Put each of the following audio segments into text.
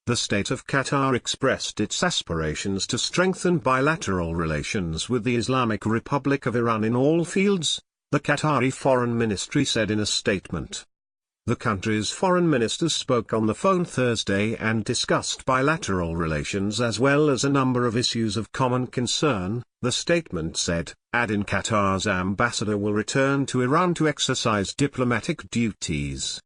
the state of Qatar expressed its aspirations to strengthen bilateral relations with the Islamic Republic of Iran in all fields, the Qatari Foreign Ministry said in a statement. The country's foreign ministers spoke on the phone Thursday and discussed bilateral relations as well as a number of issues of common concern, the statement said, adding Qatar's ambassador will return to Iran to exercise diplomatic duties.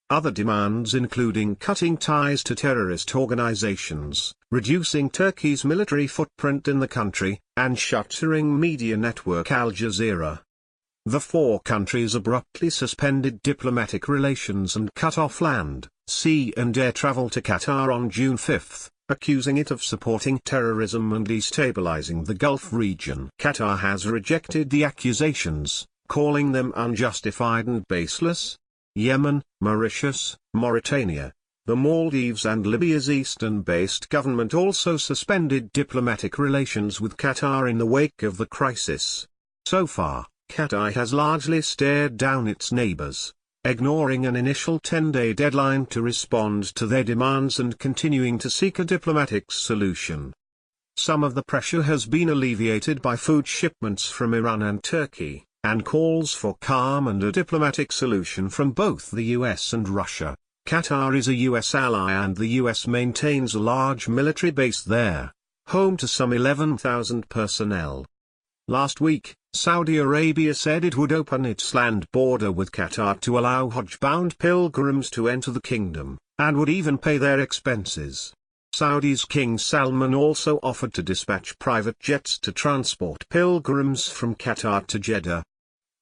Other demands including cutting ties to terrorist organizations, reducing Turkey's military footprint in the country, and shuttering media network Al Jazeera. The four countries abruptly suspended diplomatic relations and cut off land, sea and air travel to Qatar on June 5, accusing it of supporting terrorism and destabilizing the Gulf region. Qatar has rejected the accusations, calling them unjustified and baseless. Yemen, Mauritius, Mauritania, the Maldives and Libya's eastern-based government also suspended diplomatic relations with Qatar in the wake of the crisis. So far, Qatar has largely stared down its neighbors, ignoring an initial 10-day deadline to respond to their demands and continuing to seek a diplomatic solution. Some of the pressure has been alleviated by food shipments from Iran and Turkey, and calls for calm and a diplomatic solution from both the US and Russia. Qatar is a US ally and the US maintains a large military base there, home to some 11,000 personnel. Last week, Saudi Arabia said it would open its land border with Qatar to allow Hajj-bound pilgrims to enter the kingdom, and would even pay their expenses. Saudi's King Salman also offered to dispatch private jets to transport pilgrims from Qatar to Jeddah.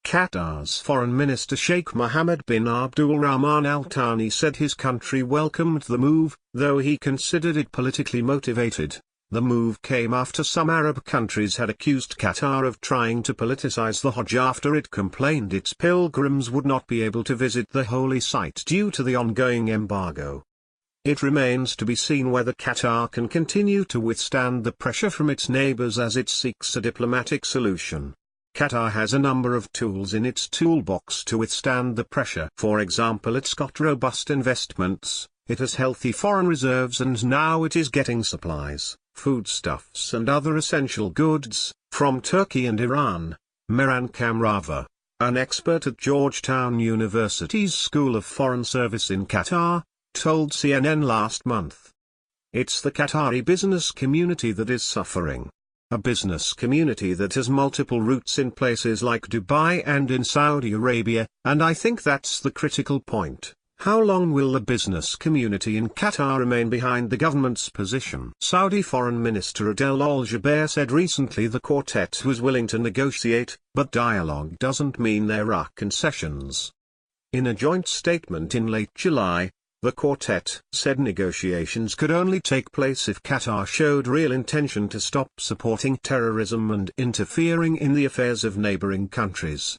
Qatar's Foreign Minister Sheikh Mohammed bin Abdul Rahman Al Thani said his country welcomed the move, though he considered it politically motivated. The move came after some Arab countries had accused Qatar of trying to politicize the Hajj after it complained its pilgrims would not be able to visit the holy site due to the ongoing embargo. It remains to be seen whether Qatar can continue to withstand the pressure from its neighbors as it seeks a diplomatic solution. Qatar has a number of tools in its toolbox to withstand the pressure. For example, it's got robust investments, it has healthy foreign reserves, and now it is getting supplies, foodstuffs and other essential goods, from Turkey and Iran. Mehran Kamrava, an expert at Georgetown University's School of Foreign Service in Qatar, told CNN last month. It's the Qatari business community that is suffering. A business community that has multiple roots in places like Dubai and in Saudi Arabia, and I think that's the critical point. How long will the business community in Qatar remain behind the government's position? Saudi Foreign Minister Adel Al-Jubeir said recently the quartet was willing to negotiate, but dialogue doesn't mean there are concessions. In a joint statement in late July, the quartet said negotiations could only take place if Qatar showed real intention to stop supporting terrorism and interfering in the affairs of neighboring countries.